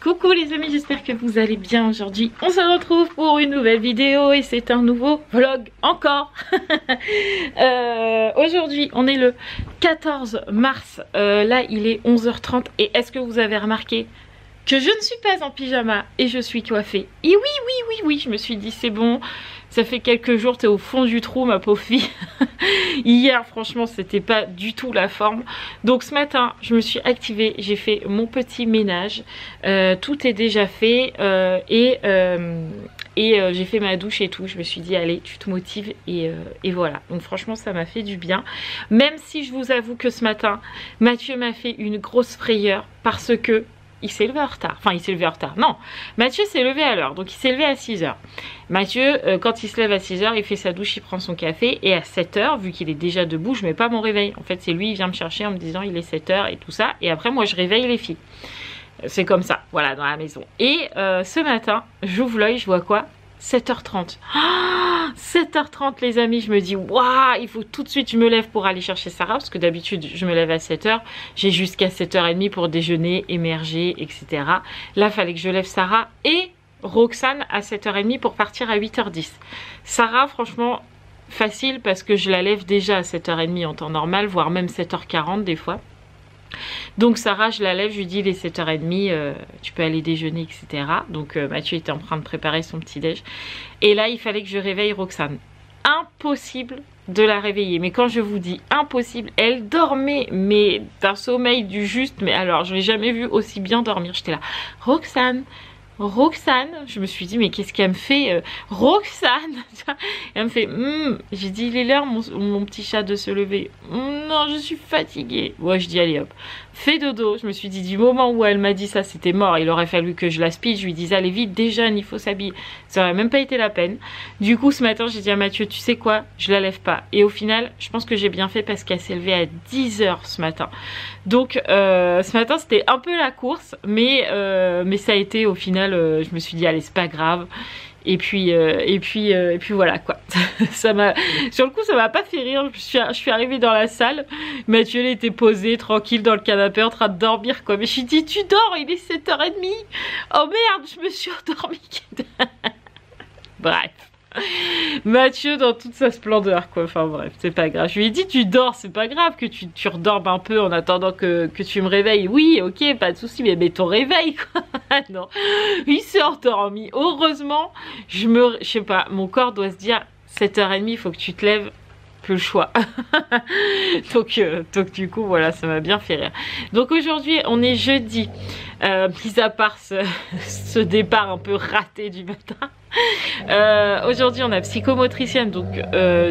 Coucou les amis, j'espère que vous allez bien aujourd'hui. On se retrouve pour une nouvelle vidéo et c'est un nouveau vlog encore. Aujourd'hui on est le 14 mars, là il est 11h30 et est-ce que vous avez remarqué que je ne suis pas en pyjama et je suis coiffée? Et oui, je me suis dit c'est bon, ça fait quelques jours, t'es au fond du trou ma pauvre fille. Hier franchement c'était pas du tout la forme. Donc ce matin je me suis activée, j'ai fait mon petit ménage, tout est déjà fait et j'ai fait ma douche et tout. Je me suis dit allez tu te motives et voilà. Donc franchement ça m'a fait du bien. Même si je vous avoue que ce matin Mathieu m'a fait une grosse frayeur parce que il s'est levé en retard. Enfin, il s'est levé en retard. Non, Mathieu s'est levé à l'heure. Donc, il s'est levé à 6h. Mathieu, quand il se lève à 6h, il fait sa douche, il prend son café. Et à 7h, vu qu'il est déjà debout, je mets pas mon réveil. En fait, c'est lui, il vient me chercher en me disant il est 7h et tout ça. Et après, moi, je réveille les filles. C'est comme ça, voilà, dans la maison. Et ce matin, j'ouvre l'œil, je vois quoi? 7h30. Oh, 7h30 les amis, je me dis waouh, il faut tout de suite je me lève pour aller chercher Sarah parce que d'habitude je me lève à 7h, j'ai jusqu'à 7h30 pour déjeuner, émerger, etc. Là, il fallait que je lève Sarah et Roxane à 7h30 pour partir à 8h10. Sarah, franchement, facile parce que je la lève déjà à 7h30 en temps normal, voire même 7h40 des fois. Donc Sarah, je la lève, je lui dis il est 7h30, tu peux aller déjeuner, etc. Donc Mathieu était en train de préparer son petit déj. Et là, il fallait que je réveille Roxane. Impossible de la réveiller. Mais quand je vous dis impossible, elle dormait, mais d'un sommeil du juste. Mais alors, je ne l'ai jamais vue aussi bien dormir. J'étais là, Roxane, je me suis dit mais qu'est-ce qu'elle me fait Roxane. Elle me fait j'ai dit il est l'heure mon petit chat de se lever. Non, je suis fatiguée. Ouais, je dis allez hop, fais dodo. Je me suis dit du moment où elle m'a dit ça c'était mort, il aurait fallu que je la speed, je lui disais allez vite déjeune, il faut s'habiller, ça aurait même pas été la peine. Du coup ce matin j'ai dit à Mathieu tu sais quoi, je la lève pas. Et au final je pense que j'ai bien fait parce qu'elle s'est levée à 10h ce matin. Donc ce matin c'était un peu la course, mais ça a été au final, je me suis dit allez c'est pas grave. Et puis voilà quoi. Ça m'a, sur le coup ça m'a pas fait rire. Je suis arrivée dans la salle, Mathieu il était posé tranquille dans le canapé en train de dormir quoi. Mais je lui dis tu dors, il est 7h30. Oh merde, je me suis endormie. Bref, Mathieu dans toute sa splendeur quoi, enfin bref c'est pas grave. Je lui ai dit tu dors, c'est pas grave que tu redormes un peu en attendant que tu me réveilles. Oui ok pas de souci, mais mets ton réveil quoi. Non, il s'est endormi. Heureusement je sais pas, mon corps doit se dire 7h30 il faut que tu te lèves, plus le choix. donc du coup voilà, ça m'a bien fait rire. Donc aujourd'hui on est jeudi, mis à part ce départ un peu raté du matin. Aujourd'hui on a psychomotricienne, donc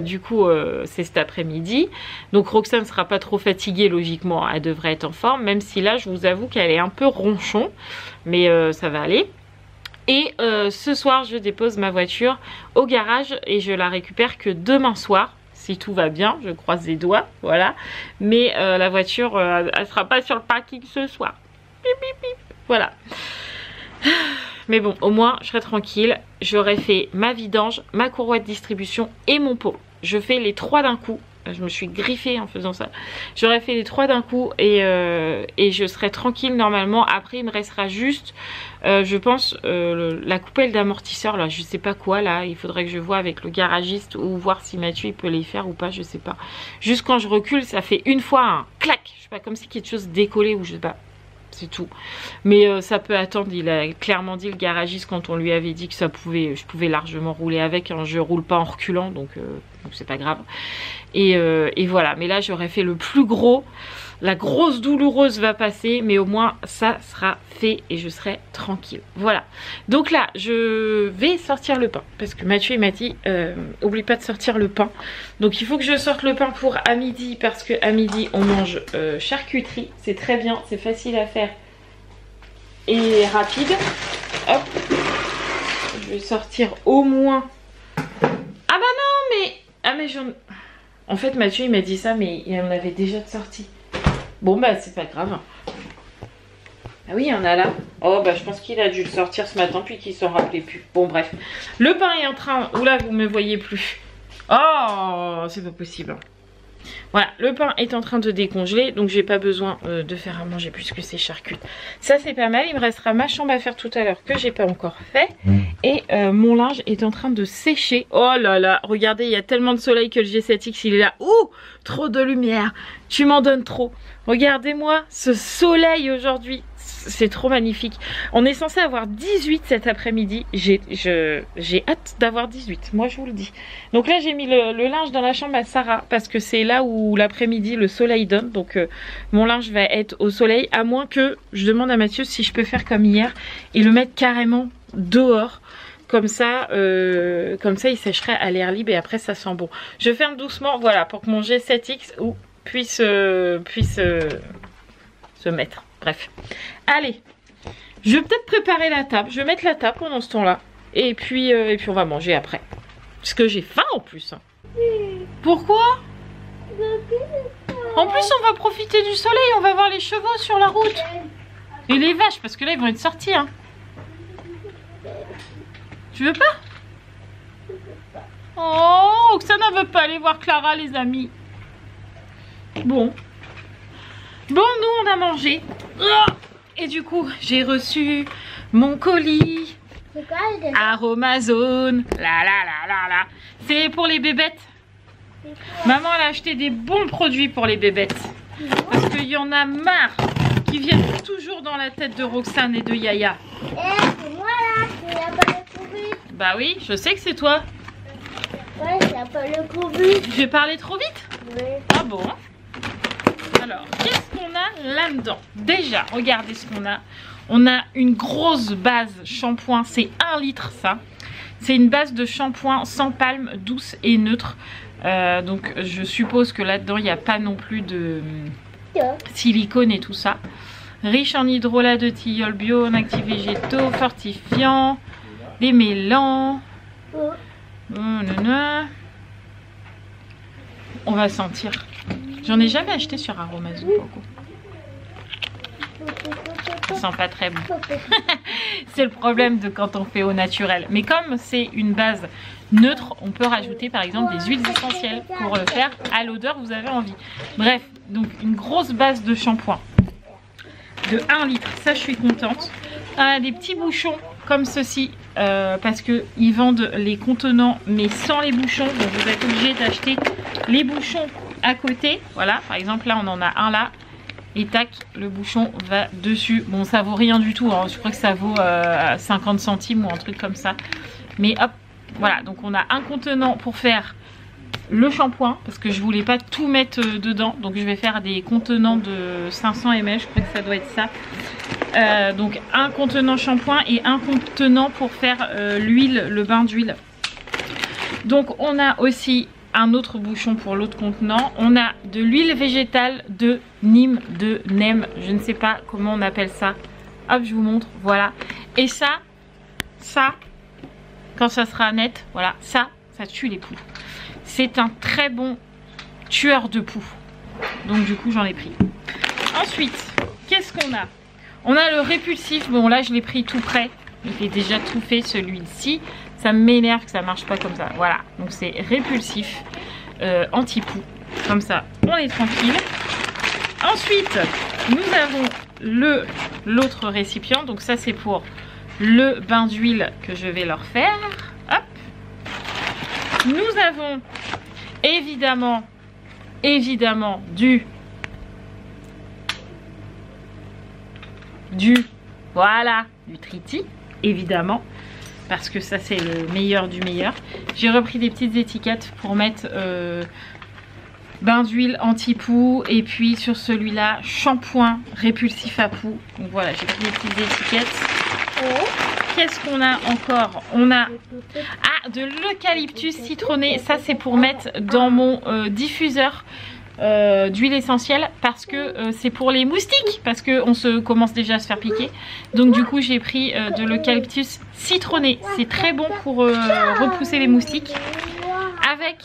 du coup c'est cet après-midi. Donc Roxane ne sera pas trop fatiguée logiquement, elle devrait être en forme, même si là je vous avoue qu'elle est un peu ronchon, mais ça va aller. Et ce soir je dépose ma voiture au garage et je la récupère que demain soir. Si tout va bien, je croise les doigts, voilà. Mais la voiture, elle sera pas sur le parking ce soir. Bip, bip, bip. Voilà. Mais bon, au moins, je serai tranquille. J'aurai fait ma vidange, ma courroie de distribution et mon pot. Je fais les trois d'un coup. Je me suis griffée en faisant ça. J'aurais fait les trois d'un coup et je serai tranquille normalement. Après, il me restera juste, je pense, la coupelle d'amortisseur là. Je sais pas quoi là. Il faudrait que je vois avec le garagiste ou voir si Mathieu il peut les faire ou pas. Je sais pas. Juste quand je recule, ça fait une fois un clac. Je sais pas, comme si quelque chose décollait ou je sais pas. C'est tout. Mais ça peut attendre. Il a clairement dit le garagiste quand on lui avait dit que ça pouvait, je pouvais largement rouler avec. Hein. Je roule pas en reculant, donc c'est pas grave. Et voilà. Mais là j'aurais fait le plus gros. La grosse douloureuse va passer, mais au moins ça sera fait et je serai tranquille. Voilà. Donc là, je vais sortir le pain parce que Mathieu il m'a dit oublie pas de sortir le pain. Donc il faut que je sorte le pain pour à midi parce que à midi on mange charcuterie. C'est très bien, c'est facile à faire et rapide. Hop. Je vais sortir au moins. Ah bah non mais en fait Mathieu il m'a dit ça mais il en avait déjà de sortie. Bon bah c'est pas grave. Ah oui, il y en a là. Oh bah je pense qu'il a dû le sortir ce matin puis qu'il s'en rappelait plus. Bon bref. Le pain est en train... Oula, vous me voyez plus. Oh, c'est pas possible. Voilà, le pain est en train de décongeler, donc j'ai pas besoin de faire à manger puisque c'est charcuté. Ça c'est pas mal, il me restera ma chambre à faire tout à l'heure que j'ai pas encore fait. Et mon linge est en train de sécher. Oh là là, regardez, il y a tellement de soleil que le G7X il est là. Ouh, trop de lumière, tu m'en donnes trop. Regardez-moi ce soleil aujourd'hui. C'est trop magnifique. On est censé avoir 18 cet après-midi. J'ai hâte d'avoir 18. Moi, je vous le dis. Donc là, j'ai mis le linge dans la chambre à Sarah. Parce que c'est là où l'après-midi, le soleil donne. Donc mon linge va être au soleil. À moins que je demande à Mathieu si je peux faire comme hier. Et le mettre carrément dehors. Comme ça, il sécherait à l'air libre. Et après, ça sent bon. Je ferme doucement. Voilà, pour que mon G7X puisse se mettre. Bref. Allez, je vais peut-être préparer la table. Je vais mettre la table pendant ce temps-là. Et puis on va manger après. Parce que j'ai faim en plus. Pourquoi? En plus, on va profiter du soleil. On va voir les chevaux sur la route. Et les vaches, parce que là, ils vont être sortis. Hein. Tu veux pas? Oh, Oksana veut pas aller voir Clara, les amis. Bon, nous, on a mangé. Et du coup, j'ai reçu mon colis. C'est quoi? Aromazone. Là. C'est pour les bébêtes. Maman, elle a acheté des bons produits pour les bébêtes. Parce qu'il y en a marre qui viennent toujours dans la tête de Roxane et de Yaya. C'est moi là, c'est la pas le Covid. Bah oui, je sais que c'est toi. Ouais, c'est la pas le Covid. J'ai parlé trop vite? Oui. Ah bon? Alors, qu'est-ce qu'on a là-dedans? Déjà, regardez ce qu'on a. On a une grosse base shampoing. C'est 1 litre ça. C'est une base de shampoing sans palme, douce et neutre. Donc, je suppose que là-dedans, il n'y a pas non plus de silicone et tout ça. Riche en hydrolat de tilleul bio, en actifs végétaux, fortifiants, démêlants. On va sentir. J'en ai jamais acheté sur Aromazone beaucoup. Ça sent pas très bon. C'est le problème de quand on fait au naturel. Mais comme c'est une base neutre, on peut rajouter par exemple des huiles essentielles pour le faire à l'odeur que vous avez envie. Bref, donc une grosse base de shampoing de 1 litre. Ça, je suis contente. Des petits bouchons comme ceci parce qu'ils vendent les contenants mais sans les bouchons. Donc vous êtes obligé d'acheter les bouchons à côté. Voilà, par exemple là on en a un là. Et tac, le bouchon va dessus. Bon, ça vaut rien du tout, hein. Je crois que ça vaut 50 centimes ou un truc comme ça. Mais hop, voilà. Donc on a un contenant pour faire le shampoing. Parce que je voulais pas tout mettre dedans. Donc je vais faire des contenants de 500 ml. Je crois que ça doit être ça. Donc un contenant shampoing et un contenant pour faire l'huile, le bain d'huile. Donc on a aussi un autre bouchon pour l'autre contenant. On a de l'huile végétale de Nîmes, de Nem, je ne sais pas comment on appelle ça. Hop, je vous montre, voilà. Et ça, quand ça sera net, voilà, ça tue les poux. C'est un très bon tueur de poux. Donc du coup, j'en ai pris. Ensuite, qu'est-ce qu'on a? On a le répulsif. Bon, là, je l'ai pris tout prêt. Il est déjà tout fait, celui-ci. Ça m'énerve que ça marche pas comme ça. Voilà, donc c'est répulsif, anti-poux. Comme ça, on est tranquille. Ensuite, nous avons l'autre récipient. Donc ça, c'est pour le bain d'huile que je vais leur faire. Hop. Nous avons évidemment du triti, évidemment. Parce que ça c'est le meilleur du meilleur. J'ai repris des petites étiquettes pour mettre bain d'huile anti-poux. Et puis sur celui-là, shampoing répulsif à poux. Donc voilà, j'ai pris des petites étiquettes. Qu'est-ce qu'on a encore? On a de l'eucalyptus citronné. Ça c'est pour mettre dans mon diffuseur d'huile essentielle parce que c'est pour les moustiques, parce qu'on se commence déjà à se faire piquer. Donc du coup j'ai pris de l'eucalyptus citronné. C'est très bon pour repousser les moustiques. Avec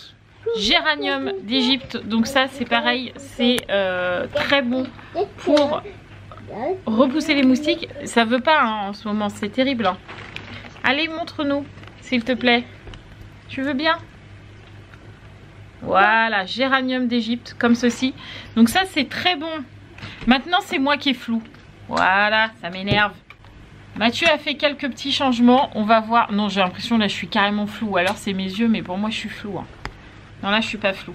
géranium d'Égypte. Donc ça c'est pareil, c'est très bon pour repousser les moustiques. Ça veut pas hein, en ce moment, c'est terrible hein. Allez, montre-nous s'il te plaît. Tu veux bien? Voilà, géranium d'Égypte, comme ceci. Donc ça, c'est très bon. Maintenant, c'est moi qui est flou. Voilà, ça m'énerve. Mathieu a fait quelques petits changements. On va voir. Non, j'ai l'impression, là, je suis carrément flou. Alors, c'est mes yeux, mais pour moi, je suis flou. Hein. Non, là, je suis pas flou.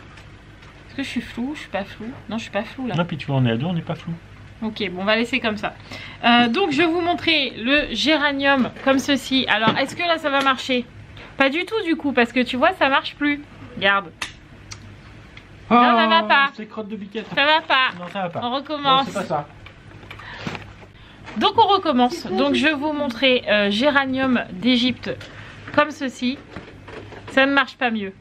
Est-ce que je suis flou? Je suis pas flou. Non, je suis pas flou, là. Non, puis tu vois, on est à deux, on n'est pas flou. Ok, bon, on va laisser comme ça. Donc, je vais vous montrer le géranium comme ceci. Alors, est-ce que là, ça va marcher? Pas du tout, du coup, parce que tu vois, ça marche plus. Regarde. Non, ça va pas. C'est crotte de biquette. Ça va pas. Non, ça va pas. On recommence. Non, c'est pas ça. Donc, on recommence. Donc, je vais vous montrer géranium d'Égypte comme ceci. Ça ne marche pas mieux.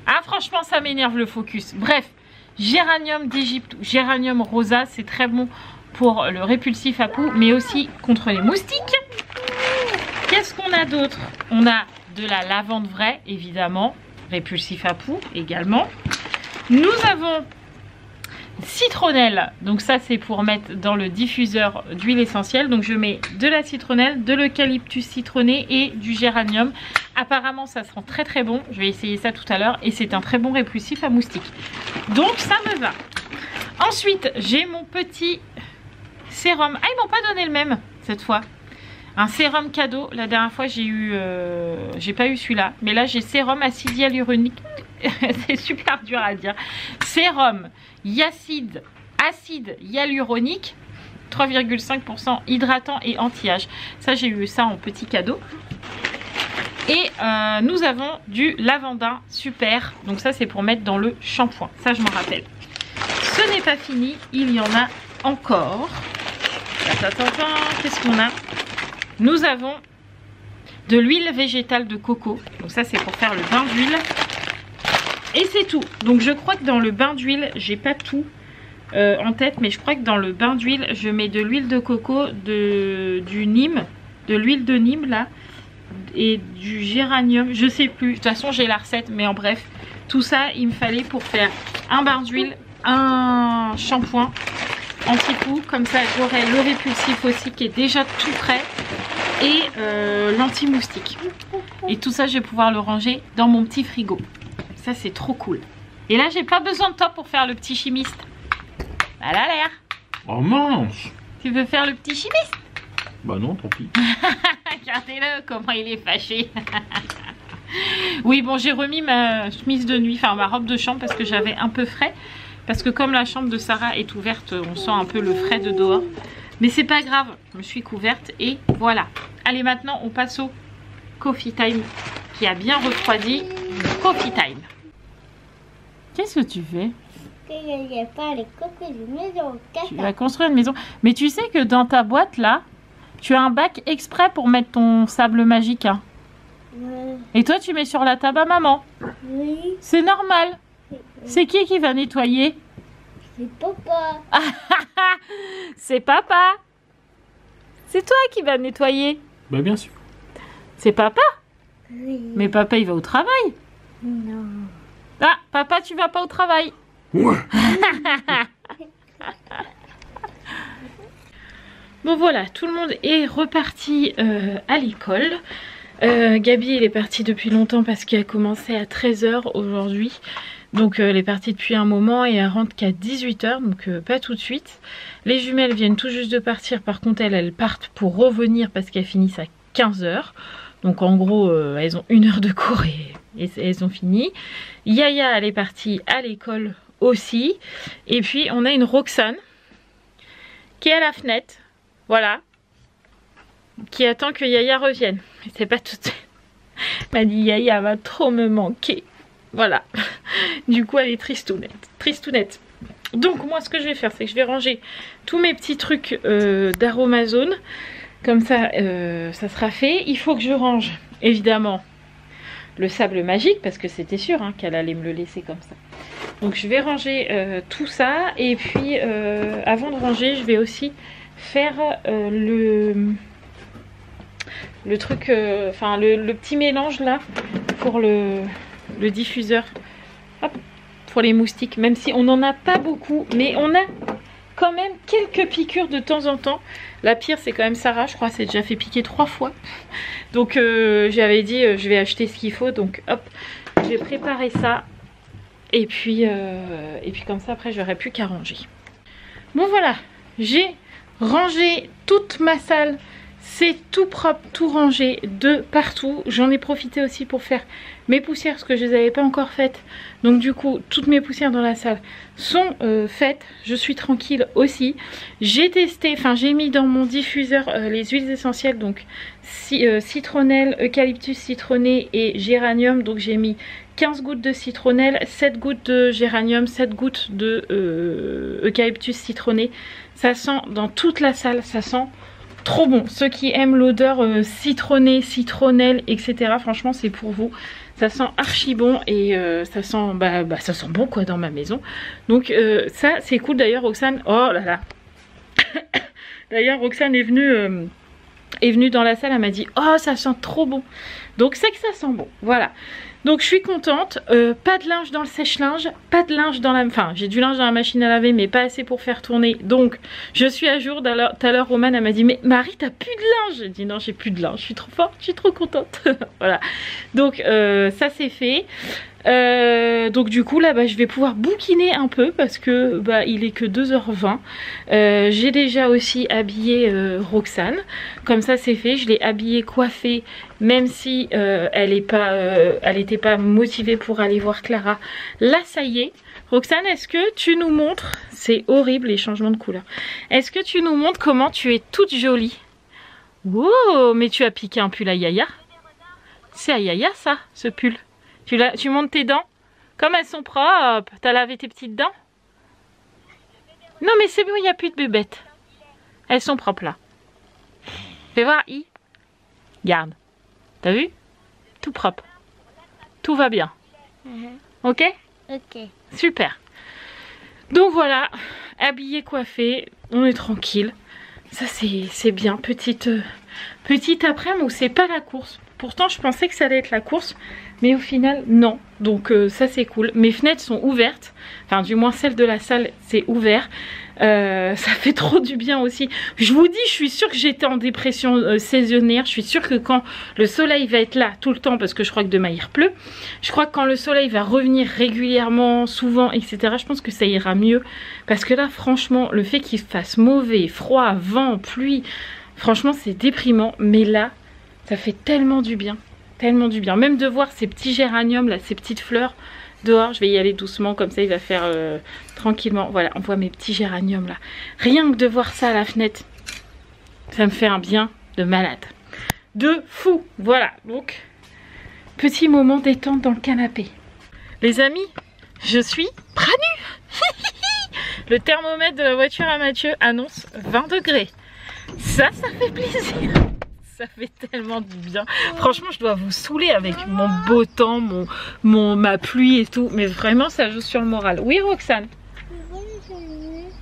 Ah, franchement, ça m'énerve le focus. Bref, géranium d'Égypte ou géranium rosa, c'est très bon pour le répulsif à poux, mais aussi contre les moustiques. Qu'est-ce qu'on a d'autre? On a de la lavande vraie, évidemment, répulsif à poux également. Nous avons citronnelle, donc ça c'est pour mettre dans le diffuseur d'huile essentielle. Donc je mets de la citronnelle, de l'eucalyptus citronné et du géranium. Apparemment ça sent très très bon, je vais essayer ça tout à l'heure et c'est un très bon répulsif à moustiques. Donc ça me va. Ensuite j'ai mon petit sérum. Ah, ils m'ont pas donné le même cette fois. Un sérum cadeau. La dernière fois j'ai eu j'ai pas eu celui-là, mais là j'ai sérum acide hyaluronique. C'est super dur à dire. Sérum acide hyaluronique 3,5% hydratant et anti-âge. Ça j'ai eu ça en petit cadeau. Et nous avons du lavandin super. Donc ça c'est pour mettre dans le shampoing. Ça je m'en rappelle. Ce n'est pas fini, il y en a encore. Qu'est-ce qu'on a? Nous avons de l'huile végétale de coco. Donc ça c'est pour faire le bain d'huile. Et c'est tout. Donc je crois que dans le bain d'huile, j'ai pas tout en tête, mais je crois que dans le bain d'huile, je mets de l'huile de coco, du Nîmes, de l'huile de Nîmes là, et du géranium. Je sais plus. De toute façon, j'ai la recette, mais en bref, tout ça, il me fallait pour faire un bain d'huile, un shampoing anti-poux. Comme ça, j'aurai le répulsif aussi qui est déjà tout prêt et l'anti-moustique. Et tout ça, je vais pouvoir le ranger dans mon petit frigo. Ça c'est trop cool. Et là j'ai pas besoin de toi pour faire le petit chimiste. Elle a l'air. Oh mince. Tu veux faire le petit chimiste? Bah non, tant pis. Regardez-le comment il est fâché. Oui bon, j'ai remis ma chemise de nuit, enfin ma robe de chambre parce que j'avais un peu frais. Parce que comme la chambre de Sarah est ouverte, on sent un peu le frais de dehors. Mais c'est pas grave, je me suis couverte et voilà. Allez, maintenant on passe au coffee time qui a bien refroidi. Coffee time. Qu'est-ce que tu fais? Il n'y a pas les coquilles de maison. Tu vas construire une maison. Mais tu sais que dans ta boîte là, tu as un bac exprès pour mettre ton sable magique. Hein. Et toi tu mets sur la table à maman. Oui. C'est normal. C'est qui va nettoyer? C'est papa. C'est papa. C'est toi qui va nettoyer. Bah bien sûr. C'est papa? Oui. Mais papa il va au travail. Non. Ah, papa tu vas pas au travail. Ouais. Bon voilà, tout le monde est reparti à l'école. Gabi elle est partie depuis longtemps parce qu'elle a commencé à 13 h aujourd'hui. Donc elle est partie depuis un moment et elle rentre qu'à 18 h, donc pas tout de suite. Les jumelles viennent tout juste de partir, par contre elles partent pour revenir parce qu'elles finissent à 15 h. Donc en gros elles ont 1 heure de cours et elles ont fini. Yaya elle est partie à l'école aussi. Et puis on a une Roxane qui est à la fenêtre, voilà, qui attend que Yaya revienne. C'est pas tout de suite. Elle m'a dit Yaya va trop me manquer. Voilà. Du coup elle est tristounette. Tristounette. Donc moi ce que je vais faire c'est que je vais ranger tous mes petits trucs d'Aromazone. Comme ça ça sera fait. Il faut que je range évidemment le sable magique parce que c'était sûr hein, qu'elle allait me le laisser comme ça. Donc je vais ranger tout ça. Et puis avant de ranger je vais aussi faire le truc, enfin le petit mélange là pour le diffuseur. Hop, pour les moustiques. Même si on n'en a pas beaucoup, mais on a quand même quelques piqûres de temps en temps. La pire c'est quand même Sarah, je crois, c'est déjà fait piquer 3 fois. Donc j'avais dit je vais acheter ce qu'il faut. Donc hop, je vais préparer ça. Et puis comme ça après j'aurai plus qu'à ranger. Bon voilà, j'ai rangé toute ma salle. C'est tout propre, tout rangé de partout. J'en ai profité aussi pour faire mes poussières parce que je les avais pas encore faites. Donc du coup, toutes mes poussières dans la salle sont faites. Je suis tranquille aussi. J'ai testé, enfin j'ai mis dans mon diffuseur les huiles essentielles. Donc citronnelle, eucalyptus citronné et géranium. Donc j'ai mis 15 gouttes de citronnelle, 7 gouttes de géranium, 7 gouttes de eucalyptus citronné. Ça sent dans toute la salle, ça sent trop bon. Ceux qui aiment l'odeur citronnée, citronnelle, etc. Franchement, c'est pour vous. Ça sent archi bon et ça sent bon quoi dans ma maison. Donc ça, c'est cool. D'ailleurs, Roxane, oh là là. D'ailleurs, Roxane est venue dans la salle. Elle m'a dit, oh, ça sent trop bon. Donc c'est que ça sent bon. Voilà. Donc je suis contente, pas de linge dans le sèche-linge, pas de linge dans la... Enfin, j'ai du linge dans la machine à laver, mais pas assez pour faire tourner. Donc, je suis à jour. Tout à l'heure, Romane, elle m'a dit, mais Marie, t'as plus de linge? J'ai dit, non, j'ai plus de linge, je suis trop forte, je suis trop contente. Voilà. Donc, ça, c'est fait. Donc du coup là je vais pouvoir bouquiner un peu parce que il est que 2h20. J'ai déjà aussi habillé Roxane, comme ça c'est fait. Je l'ai habillée, coiffée, même si elle n'était pas motivée pour aller voir Clara. Là ça y est. Roxane, est-ce que tu nous montres, c'est horrible les changements de couleur, est-ce que tu nous montres comment tu es toute jolie? Wow, mais tu as piqué un pull à Yaya. C'est à Yaya ça, ce pull. Tu montes tes dents. Comme elles sont propres. T'as lavé tes petites dents? Non mais c'est bon, il n'y a plus de bébêtes. Elles sont propres là. Fais voir, I. Garde. T'as vu? Tout propre. Tout va bien. Ok? Ok. Super. Donc voilà. Habillé, coiffé. On est tranquille. Ça c'est bien. Petite après-midi où c'est pas la course. Pourtant je pensais que ça allait être la course. Mais au final, non. Donc ça c'est cool. Mes fenêtres sont ouvertes. Enfin du moins celle de la salle c'est ouvert. Ça fait trop du bien aussi. Je vous dis, je suis sûre que j'étais en dépression saisonnière. Je suis sûre que quand le soleil va être là tout le temps, parce que je crois que demain il pleut. Je crois que quand le soleil va revenir régulièrement, souvent, etc. Je pense que ça ira mieux. Parce que là franchement, le fait qu'il fasse mauvais, froid, vent, pluie, franchement c'est déprimant. Mais là, ça fait tellement du bien. Tellement du bien. Même de voir ces petits géraniums là, ces petites fleurs dehors. Je vais y aller doucement, comme ça il va faire tranquillement. Voilà, on voit mes petits géraniums là. Rien que de voir ça à la fenêtre, ça me fait un bien de malade. De fou. Voilà, donc petit moment détente dans le canapé. Les amis, je suis bras nus. Le thermomètre de la voiture à Mathieu annonce 20 degrés. Ça fait plaisir. Ça fait tellement du bien. Franchement, je dois vous saouler avec mon beau temps, ma pluie et tout. Mais vraiment, ça joue sur le moral. Oui, Roxane?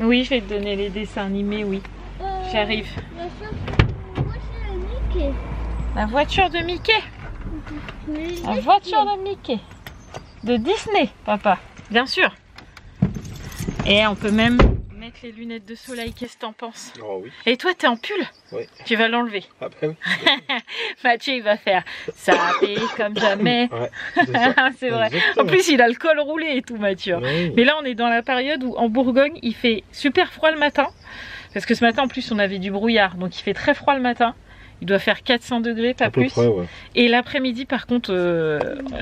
Oui, je vais te donner les dessins animés, oui. J'arrive. La voiture de Mickey. La voiture de Mickey. De Disney, papa. Bien sûr. Et on peut même mettre les lunettes de soleil. Qu'est-ce que t'en penses? Oh oui. Et toi, t'es en pull? Oui. Tu vas l'enlever. Ah bah oui. Mathieu, il va faire ça pique comme jamais. Ouais, c'est vrai. Exactement. En plus, il a le col roulé et tout, Mathieu. Oui. Mais là, on est dans la période où en Bourgogne, il fait super froid le matin. Parce que ce matin, en plus, on avait du brouillard. Donc, il fait très froid le matin. Il doit faire 400 degrés, pas plus. Près, ouais. Et l'après-midi, par contre,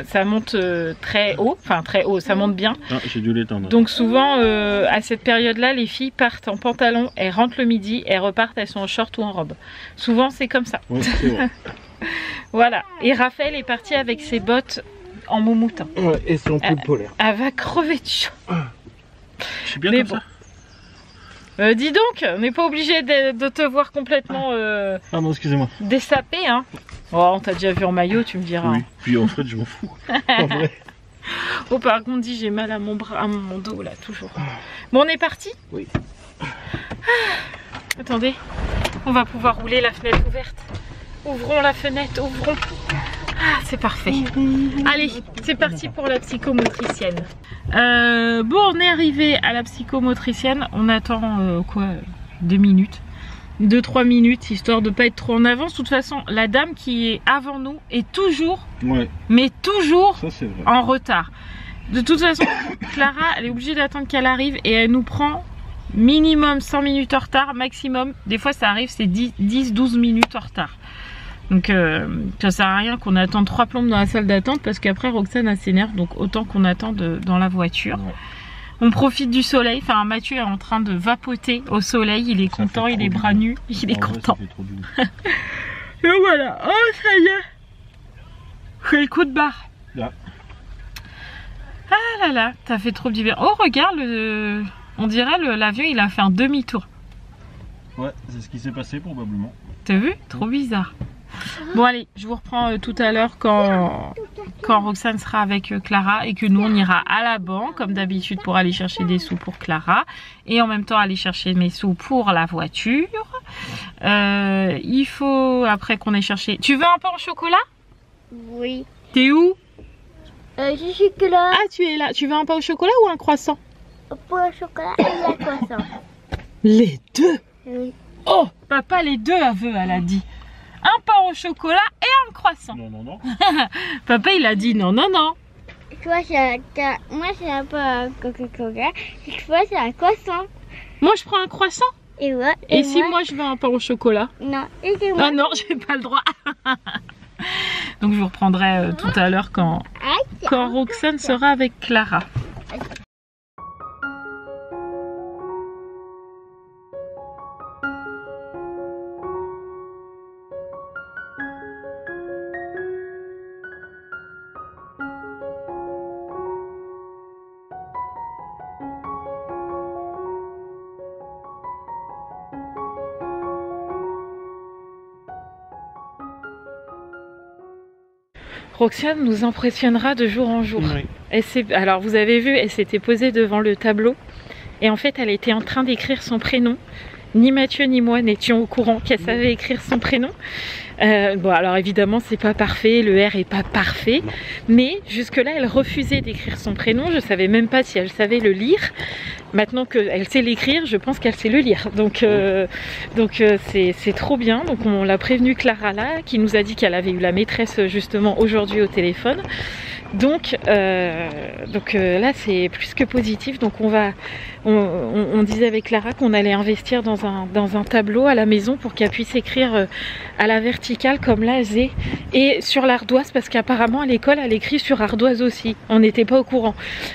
ça monte très haut. Enfin, très haut, ça monte bien. Ah, j'ai dû l'étendre. Donc souvent, à cette période-là, les filles partent en pantalon, elles rentrent le midi, elles repartent, elles sont en short ou en robe. Souvent, c'est comme ça. Ouais, c'est vrai. Voilà. Et Raphaël est parti avec ses bottes en moumoutin. Ouais, et son pull polaire. Elle va crever de chaud. Je suis bien Mais comme bon. ça. Dis donc, on n'est pas obligé de te voir complètement Ah non, excusez-moi. dessapé, hein. Oh, on t'a déjà vu en maillot, tu me diras. Oui, Hein. puis en fait, je m'en fous. En vrai. Oh, par contre, dis, j'ai mal à mon bras, à mon dos, là, toujours. Bon, on est parti? Oui. Ah, attendez, on va pouvoir rouler la fenêtre ouverte. Ouvrons la fenêtre, ouvrons. Ah, c'est parfait. Allez, c'est parti pour la psychomotricienne. Bon, on est arrivé à la psychomotricienne. On attend quoi, 2 minutes, 2-3 minutes, histoire de pas être trop en avance. De toute façon, la dame qui est avant nous est toujours, Ouais, mais toujours ça c'est vrai. en retard. De toute façon, Clara, elle est obligée d'attendre qu'elle arrive et elle nous prend minimum 100 minutes en retard, maximum. Des fois, ça arrive, c'est 10-12 minutes en retard. Donc, ça sert à rien qu'on attende 3 plombes dans la salle d'attente parce qu'après, Roxane, elle s'énerve. Donc, autant qu'on attend dans la voiture. Ouais. On profite du soleil. Enfin, Mathieu est en train de vapoter au soleil. Il est content, il est bras nus. Il est content. Et voilà. Oh, ça y est. C'est le coup de barre. Là. Ah là là, t'as fait trop d'hiver. Oh, regarde, on dirait l'avion, il a fait un demi-tour. Ouais, c'est ce qui s'est passé probablement. T'as vu? Trop bizarre. Bon allez, je vous reprends tout à l'heure quand Roxane sera avec Clara et que nous on ira à la banque comme d'habitude pour aller chercher des sous pour Clara et en même temps aller chercher mes sous pour la voiture. Il faut après qu'on ait cherché... Tu veux un pain au chocolat? Oui. T'es où? Je suis que là. Ah, tu es là. Tu veux un pain au chocolat ou un croissant? Pour le chocolat et la croissant. Les deux? Oui. Oh, papa, les deux elle a dit. Un pain au chocolat et un croissant. Non, non, non. Papa, il a dit non, non, non. Toi, moi, c'est un peu un Coca-Cola. Toi, c'est un croissant. Moi, je prends un croissant. Et ouais. Et si moi, je veux un pain au chocolat? Non. Et moi... Ah non, j'ai pas le droit. Donc, je vous reprendrai tout à l'heure quand Roxane sera avec Clara. Roxane nous impressionnera de jour en jour. Oui. Alors vous avez vu, elle s'était posée devant le tableau et en fait elle était en train d'écrire son prénom. Ni Mathieu ni moi n'étions au courant qu'elle savait écrire son prénom. Bon alors évidemment c'est pas parfait, le R est pas parfait, mais jusque là elle refusait d'écrire son prénom, je savais même pas si elle savait le lire. Maintenant qu'elle sait l'écrire, je pense qu'elle sait le lire, donc c'est trop bien. Donc on l'a prévenu Clara là, qui nous a dit qu'elle avait eu la maîtresse justement aujourd'hui au téléphone. Donc là c'est plus que positif. Donc on disait avec Clara qu'on allait investir dans un tableau à la maison pour qu'elle puisse écrire à la verticale comme là elle faisait et sur l'ardoise, parce qu'apparemment à l'école elle écrit sur ardoise aussi. On n'était pas au courant,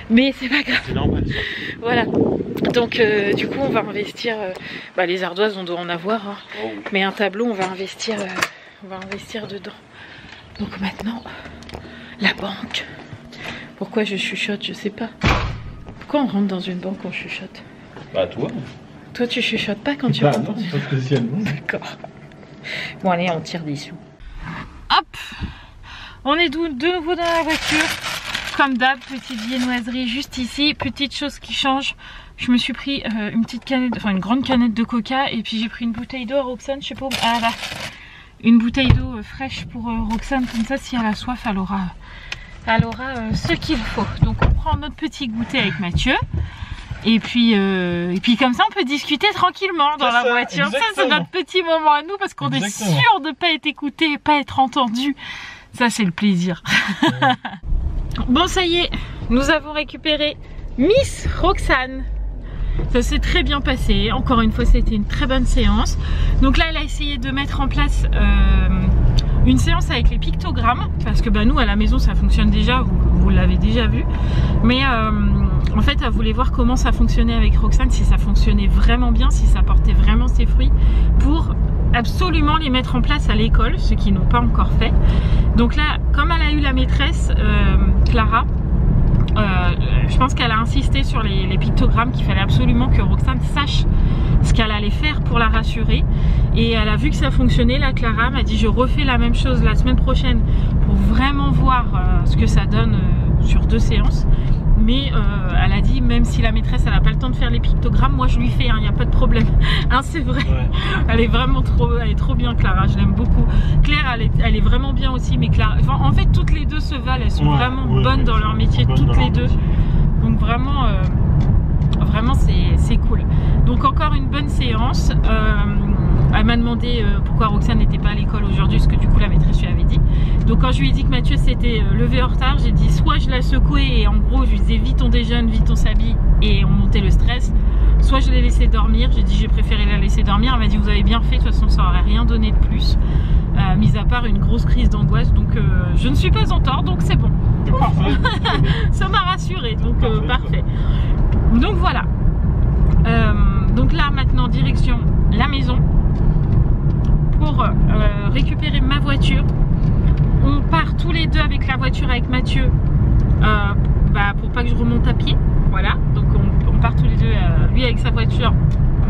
mais c'est pas grave. C'est normal. Voilà. Donc du coup on va investir. Les ardoises on doit en avoir, hein. Oh. Mais un tableau on va investir dedans. Donc maintenant. La banque. Pourquoi je chuchote, je sais pas. Pourquoi on rentre dans une banque, on chuchote? Bah toi. Toi tu chuchotes pas quand tu rentres dans une banque. Spécialement. D'accord. Bon allez, on tire des sous. Hop. On est de nouveau dans la voiture. Comme d'hab, petite viennoiserie juste ici. Petite chose qui change. Je me suis pris une grande canette de coca et puis j'ai pris une bouteille d'eau à Roxane, je sais pas où. Ah là. Une bouteille d'eau fraîche pour Roxane, comme ça si elle a soif elle aura ce qu'il faut. Donc on prend notre petit goûter avec Mathieu et puis comme ça on peut discuter tranquillement dans la voiture. Exactement. Ça c'est notre petit moment à nous parce qu'on est sûr de ne pas être écouté et pas être entendu. Ça c'est le plaisir. Bon ça y est, nous avons récupéré Miss Roxane. Ça s'est très bien passé, encore une fois c'était une très bonne séance. Donc là elle a essayé de mettre en place une séance avec les pictogrammes, parce que nous à la maison ça fonctionne déjà, vous l'avez déjà vu. Mais en fait elle voulait voir comment ça fonctionnait avec Roxane, si ça fonctionnait vraiment bien, si ça portait vraiment ses fruits, pour absolument les mettre en place à l'école, ceux qui n'ont pas encore fait. Donc là comme elle a eu la maîtresse Clara, je pense qu'elle a insisté sur les pictogrammes, qu'il fallait absolument que Roxane sache ce qu'elle allait faire pour la rassurer. Et elle a vu que ça fonctionnait. La Clara m'a dit je refais la même chose la semaine prochaine pour vraiment voir ce que ça donne sur 2 séances. Mais elle a dit même si la maîtresse elle n'a pas le temps de faire les pictogrammes, moi je lui fais, il n'y a pas de problème. Hein, c'est vrai. Ouais. Elle est vraiment trop bien Clara, je l'aime beaucoup. Claire elle est vraiment bien aussi, mais Clara, en fait toutes les deux se valent, elles sont vraiment bonnes dans leur métier, toutes les deux. Donc vraiment c'est cool. Donc encore une bonne séance. Elle m'a demandé pourquoi Roxane n'était pas à l'école aujourd'hui, parce que du coup la maîtresse lui avait dit. Donc quand je lui ai dit que Mathieu s'était levé en retard, j'ai dit soit je la secouais et en gros je lui disais vite on déjeune, vite on s'habille et on montait le stress, soit je l'ai laissé dormir. J'ai dit j'ai préféré la laisser dormir. Elle m'a dit vous avez bien fait, de toute façon ça aurait rien donné de plus, mis à part une grosse crise d'angoisse. Donc je ne suis pas en tort, donc c'est bon. Parfait. Ça m'a rassuré, donc parfait. Donc voilà. Donc là maintenant direction la maison pour récupérer ma voiture. On part tous les deux avec la voiture avec Mathieu pour pas que je remonte à pied. Voilà, donc on part tous les deux, lui avec sa voiture,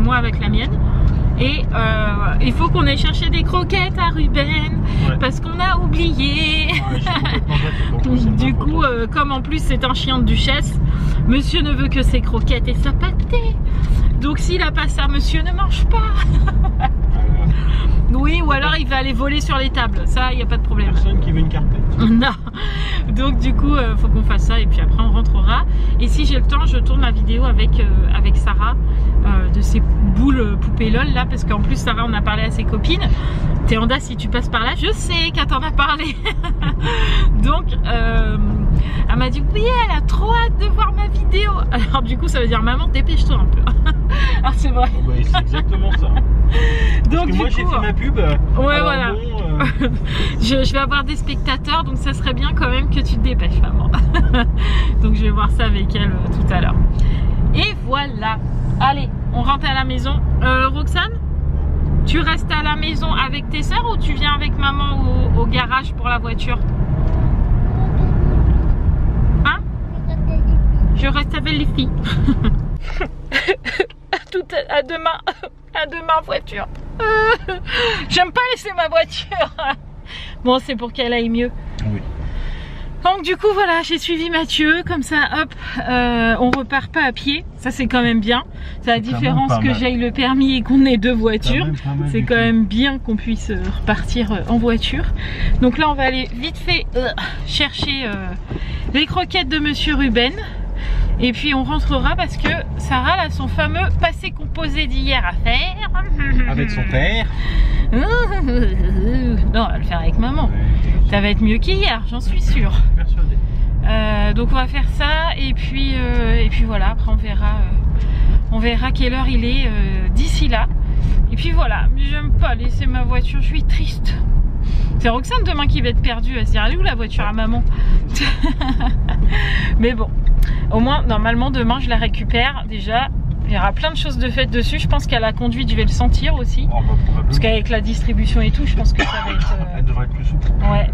moi avec la mienne. Et il faut qu'on aille chercher des croquettes à Ruben, ouais, parce qu'on a oublié. Ouais, du coup, comme en plus c'est un chien de duchesse, monsieur ne veut que ses croquettes et sa pâtée. Donc s'il a pas ça, monsieur ne mange pas. Oui, ou alors il va aller voler sur les tables, ça il n'y a pas de problème. Personne qui veut une carpette. Non. Donc du coup faut qu'on fasse ça et puis après on rentrera. Et si j'ai le temps je tourne la vidéo avec Sarah de ces boules poupées lol là, parce qu'en plus Sarah on a parlé à ses copines. Théanda, si tu passes par là, je sais qu'elle t'en a parlé. Donc elle m'a dit oui, elle a trop hâte de voir ma vidéo. Alors du coup ça veut dire maman dépêche-toi un peu. Alors c'est vrai. Oh, bah, c'est exactement ça. Donc moi j'ai fait ma pub. Ouais, voilà. Bon, je vais avoir des spectateurs, donc ça serait bien quand même que tu te dépêches, maman. Donc je vais voir ça avec elle tout à l'heure. Et voilà. Allez, on rentre à la maison. Roxane, tu restes à la maison avec tes soeurs ou tu viens avec maman au garage pour la voiture? Hein? Je reste avec les filles. À demain. À demain voiture. J'aime pas laisser ma voiture. Bon, c'est pour qu'elle aille mieux. Oui. Donc du coup voilà, j'ai suivi Mathieu, comme ça hop, on repart pas à pied, ça c'est quand même bien. C'est la différence que j'aille le permis et qu'on ait deux voitures. C'est quand même bien qu'on puisse repartir en voiture. Donc là on va aller vite fait chercher les croquettes de monsieur Ruben. Et puis on rentrera parce que Sarah a son fameux passé composé d'hier à faire. Avec son père. Non, on va le faire avec maman. Ça va être mieux qu'hier, j'en suis sûre. Persuadée. Donc on va faire ça et puis voilà, après on verra quelle heure il est d'ici là. Et puis voilà, mais j'aime pas laisser ma voiture, je suis triste. C'est Roxane demain qui va être perdue, elle se dit elle est où la voiture à maman? Mais bon, au moins normalement demain je la récupère déjà. Il y aura plein de choses de faites dessus, je pense qu'à la conduite je vais le sentir aussi. Oh, bah, parce qu'avec la distribution et tout, je pense que ça va être... Elle devrait être plus souple. Ouais.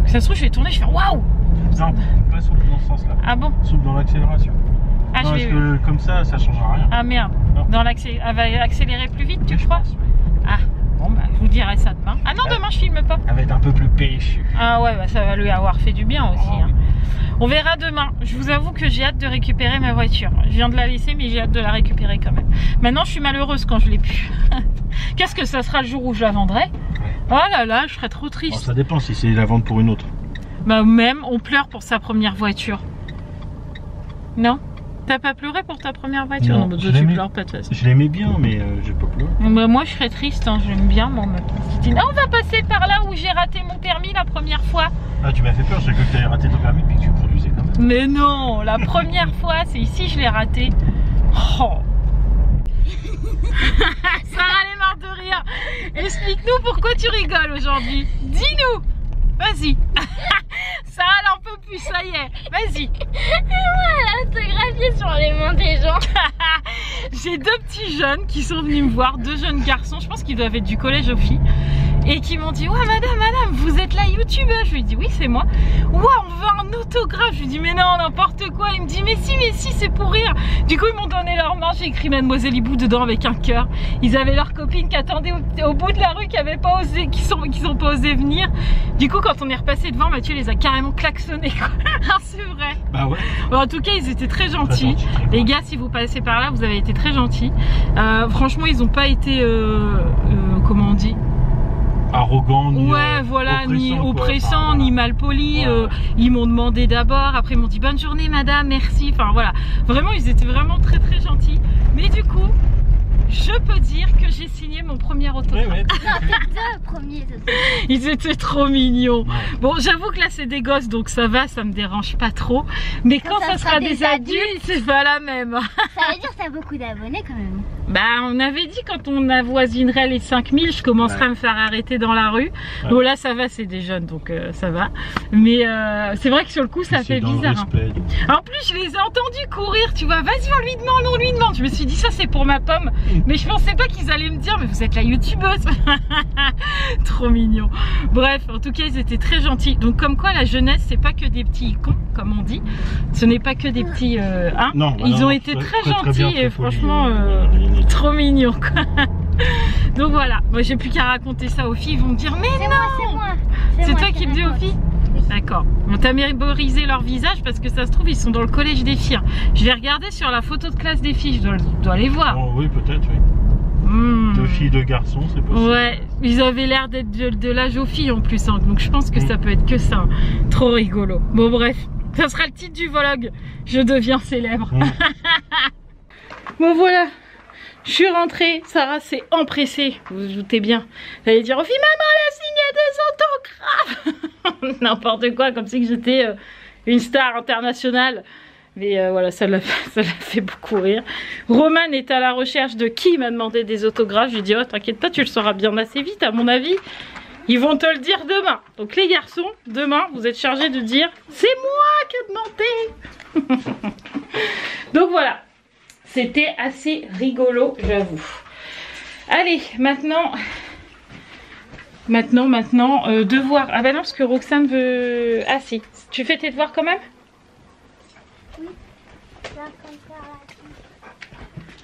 Ça se trouve je vais tourner, je vais faire waouh. Non, pas souple dans ce sens là. Ah bon? Souple dans l'accélération. Ah, non, parce que comme ça changera rien. Ah merde. Dans l'accélération, elle va accélérer plus vite, tu crois? Pense, ouais. Ah, bon bah je vous dirai ça demain. Ah non, demain je filme pas. Elle va être un peu plus péchue. Ah ouais, bah ça va lui avoir fait du bien aussi. Oh, hein. On verra demain. Je vous avoue que j'ai hâte de récupérer ma voiture. Je viens de la laisser mais j'ai hâte de la récupérer quand même. Maintenant je suis malheureuse quand je l'ai plus. Qu'est-ce que ça sera le jour où je la vendrai? Oh là là, je serais trop triste. Alors, ça dépend si c'est la vente pour une autre. Bah même, on pleure pour sa première voiture. Non? T'as pas pleuré pour ta première voiture? Non, bah, toi, tu pleures pas de toute façon. Je l'aimais bien mais j'ai pas pleuré. Bah, moi je serais triste, hein. J'aime bien moi ma petite. Ah, on va passer par là où j'ai raté mon permis la première fois. Ah tu m'as fait peur, j'ai cru que tu avais raté ton permis puis que tu conduisais quand même. Mais non, la première fois c'est ici je l'ai raté. Oh. Sarah elle est morte de rire. Explique-nous pourquoi tu rigoles aujourd'hui. Dis-nous. Vas-y. Sarah elle en peut plus, ça y est. Vas-y. Elle a photographié sur les mains des gens. J'ai deux petits jeunes qui sont venus me voir, deux jeunes garçons, je pense qu'ils doivent être du collège aux filles, et qui m'ont dit ouais madame, vous êtes la youtubeuse? Je lui ai dit oui c'est moi. Ouais, on veut un autographe. Je lui ai dit mais non, n'importe quoi. Il me dit mais si c'est pour rire. Du coup ils m'ont donné leur main, j'ai écrit Mademoiselle Hibou dedans avec un cœur. Ils avaient leurs copines qui attendaient au bout de la rue, qui avaient pas osé, qui sont pas osé venir. Du coup quand on est repassé devant, Mathieu les a carrément klaxonnés. C'est vrai. Bah ouais. Bon, en tout cas ils étaient très gentils. Les gars, si vous passez par là, vous avez été très gentils. Franchement ils ont pas été comment on dit, arrogant, ni ouais voilà, ni oppressant, enfin, ni mal poli. Ouais. Ils m'ont demandé d'abord, après ils m'ont dit bonne journée madame, merci. Enfin voilà, vraiment ils étaient vraiment très très gentils. Mais du coup je peux dire que j'ai signé mon premier autographe. Ouais, tout à fait. Deux premiers autographes. Ils étaient trop mignons. Ouais. Bon, j'avoue que là c'est des gosses donc ça va, ça me dérange pas trop. Mais quand ça sera des adultes, c'est pas la même. Ça veut dire que t'as beaucoup d'abonnés quand même. Bah, on avait dit quand on avoisinerait les 5000, je commencerai à me faire arrêter dans la rue. Ouais. Bon, là ça va, c'est des jeunes donc ça va. Mais c'est vrai que sur le coup, ça C'est fait dans le bizarre. Hein. respect, donc. En plus, je les ai entendus courir, tu vois. Vas-y, on lui demande, on lui demande. Je me suis dit, ça c'est pour ma pomme. Mais je pensais pas qu'ils allaient me dire, mais vous êtes la youtubeuse. Trop mignon. Bref, en tout cas, ils étaient très gentils. Donc, comme quoi, la jeunesse, c'est pas que des petits cons, comme on dit. Ce n'est pas que des petits. Hein. Non, bah ils non, ont été très gentils bien, et très poli, franchement, trop mignons, quoi. Donc voilà, moi j'ai plus qu'à raconter ça aux filles. Ils vont me dire, mais C'est moi, c'est moi. c'est moi toi qui qui le dis aux raconte. filles? Oui. D'accord. On t'a mémorisé leur visage parce que ça se trouve, ils sont dans le collège des filles. Je vais regarder sur la photo de classe des filles, je dois les voir. Oh, oui, peut-être, oui. Hmm. Deux filles, deux garçons, c'est possible. Ouais, ils avaient l'air d'être de l'âge aux filles en plus, hein, donc je pense que ça peut être que ça. Hein. Trop rigolo. Bon bref, ça sera le titre du vlog. Je deviens célèbre. Bon voilà, je suis rentrée. Sarah s'est empressée, vous vous doutez bien. Elle allait dire aux filles, maman, elle a signé des autographes. N'importe quoi, comme si que j'étais une star internationale. Mais voilà, ça l'a fait beaucoup rire. Roman est à la recherche de qui m'a demandé des autographes. Je lui dis, oh t'inquiète pas, tu le sauras bien assez vite à mon avis. Ils vont te le dire demain. Donc les garçons, demain, vous êtes chargés de dire, c'est moi qui ai demandé. Donc voilà, c'était assez rigolo, j'avoue. Allez, maintenant, devoir. Ah bah non, parce que Roxane veut... Ah si, tu fais tes devoirs quand même?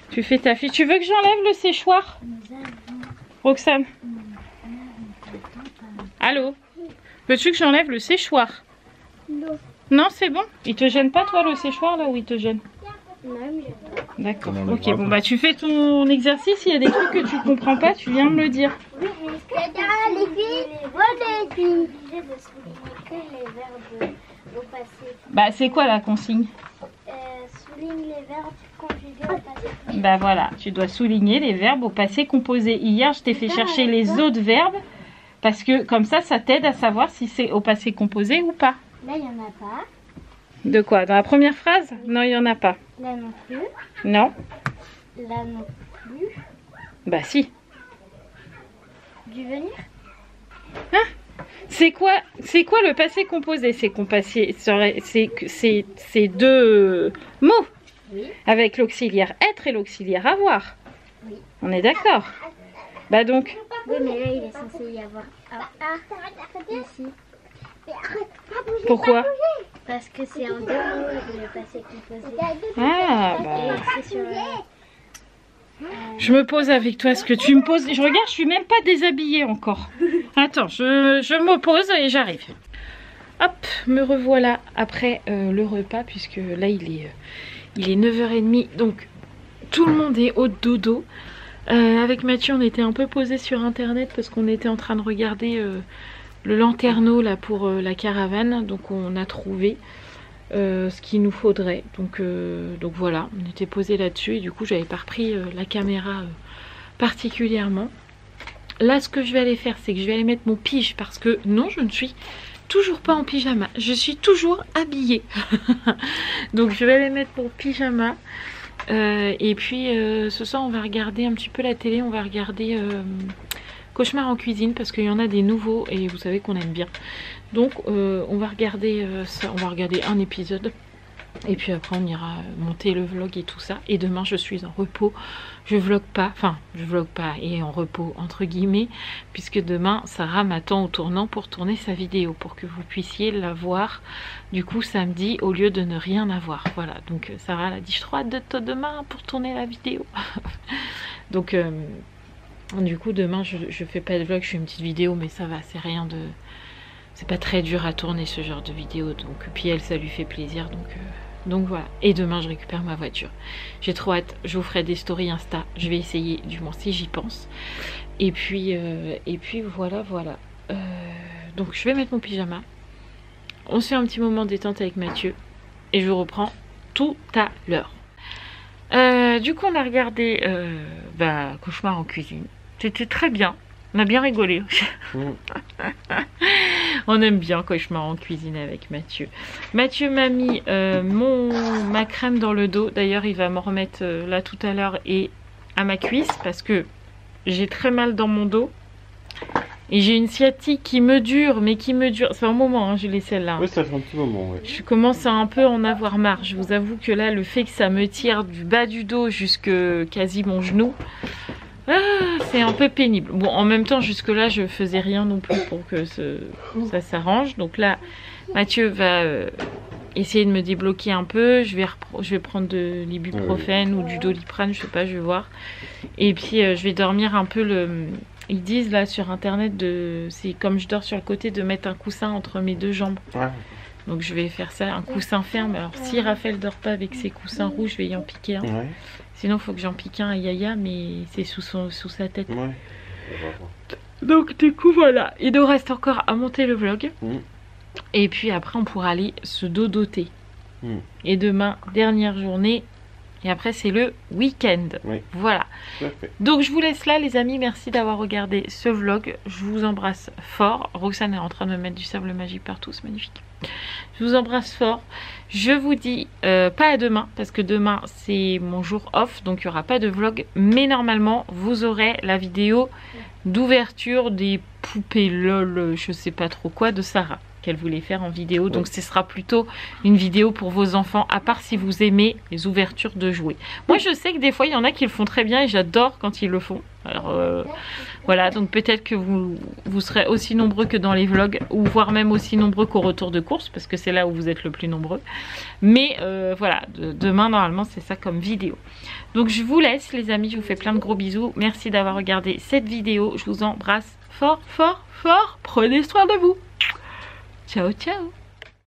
Tu fais ta fille. Tu veux que j'enlève le séchoir? Roxane? Allô? Veux-tu que j'enlève le séchoir? Non. Non, c'est bon? Il te gêne pas toi le séchoir là ou il te gêne? Non, mais D'accord. On Ok, enlèvera bon pas. bah tu fais ton exercice. Il y a des trucs que tu comprends pas, tu viens me le dire. les filles, les filles. Obligé de souligner que les verbes au passé. Bah c'est quoi la consigne? Souligne les verbes conjugués au passé. Bah voilà, tu dois souligner les verbes au passé composé. Hier, je t'ai fait chercher les autres verbes parce que comme ça t'aide à savoir si c'est au passé composé ou pas. Là, il n'y en a pas. De quoi? Dans la première phrase? Non, il y en a pas. Là non plus. Non? Là non plus. Bah si. Du venir. C'est quoi le passé composé? C'est c'est deux mots Oui. avec l'auxiliaire être et l'auxiliaire avoir. Oui. On est d'accord? Bah donc, Oui, mais là, il est censé y avoir ici. pourquoi? Parce que c'est en deux mots le passé composé. Ah Et bah, c'est sur je me pose avec toi ce que tu me poses. Je regarde, je suis même pas déshabillée encore. Attends, je me pose et j'arrive. Hop, me revoilà après le repas puisque là il est 9h30 donc tout le monde est au dodo. Avec Mathieu on était un peu posé sur internet parce qu'on était en train de regarder le lanterneau là pour la caravane, donc on a trouvé ce qu'il nous faudrait, donc voilà, on était posé là-dessus et du coup j'avais pas repris la caméra particulièrement. Là ce que je vais aller faire c'est que je vais aller mettre mon pige parce que non, je ne suis toujours pas en pyjama, je suis toujours habillée. Donc je vais aller mettre mon pyjama et puis ce soir on va regarder un petit peu la télé, on va regarder Cauchemar en cuisine parce qu'il y en a des nouveaux et vous savez qu'on aime bien. Donc on va regarder ça, on va regarder un épisode et puis après on ira monter le vlog et tout ça. Et demain je suis en repos, je vlog pas et en repos entre guillemets puisque demain Sarah m'attend au tournant pour tourner sa vidéo pour que vous puissiez la voir du coup samedi au lieu de ne rien avoir. Voilà, donc Sarah elle a dit je trop hâte de toi demain pour tourner la vidéo. Donc du coup demain je fais pas de vlog, je fais une petite vidéo mais ça va, c'est rien de... C'est pas très dur à tourner ce genre de vidéo, donc puis elle ça lui fait plaisir, donc voilà. Et demain je récupère ma voiture. J'ai trop hâte, je vous ferai des stories Insta, je vais essayer du moins si j'y pense. Et puis voilà. Donc je vais mettre mon pyjama. On se fait un petit moment détente avec Mathieu et je reprends tout à l'heure. Du coup on a regardé cauchemar en cuisine. C'était très bien. On a bien rigolé. On aime bien cauchemar en cuisine avec Mathieu. Mathieu m'a mis ma crème dans le dos. D'ailleurs, il va m'en remettre là tout à l'heure et à ma cuisse parce que j'ai très mal dans mon dos. Et j'ai une sciatique qui me dure, mais qui me dure. C'est un moment, hein, je l'ai celle-là. Oui, ça fait un petit moment, ouais. Je commence à un peu en avoir marre. Je vous avoue que là, le fait que ça me tire du bas du dos jusque quasi mon genou, c'est un peu pénible. Bon, en même temps, jusque-là, je faisais rien non plus pour que ça s'arrange. Donc là, Mathieu va essayer de me débloquer un peu. Je vais prendre de l'ibuprofène ou du doliprane, je sais pas, je vais voir. Et puis, je vais dormir un peu Ils disent là sur internet, c'est comme je dors sur le côté, de mettre un coussin entre mes deux jambes. Ouais. Donc je vais faire ça, un coussin ferme. Alors si Raphaël dort pas avec ses coussins rouges, je vais y en piquer un. Ouais. Sinon il faut que j'en pique un à Yaya, mais c'est sous sa tête. Ouais. Donc du coup voilà, il nous reste encore à monter le vlog. Et puis après on pourra aller se dodoter. Et demain, dernière journée. Et après c'est le week-end. Oui. Voilà. Donc je vous laisse là les amis. Merci d'avoir regardé ce vlog. Je vous embrasse fort. Roxane est en train de me mettre du sable magique partout. C'est magnifique. Je vous embrasse fort. Je vous dis pas à demain. Parce que demain c'est mon jour off. Donc il n'y aura pas de vlog. Mais normalement vous aurez la vidéo d'ouverture des poupées LOL. Je sais pas trop quoi de Sarah. Qu'elle voulait faire en vidéo, donc ce sera plutôt une vidéo pour vos enfants, à part si vous aimez les ouvertures de jouets. Moi je sais que des fois il y en a qui le font très bien et j'adore quand ils le font. Alors voilà, donc peut-être que vous serez aussi nombreux que dans les vlogs, ou voire même aussi nombreux qu'au retour de course, parce que c'est là où vous êtes le plus nombreux. Mais voilà, demain normalement c'est ça comme vidéo. Donc je vous laisse les amis, je vous fais plein de gros bisous. Merci d'avoir regardé cette vidéo, je vous embrasse fort fort fort, prenez soin de vous. Ciao, ciao!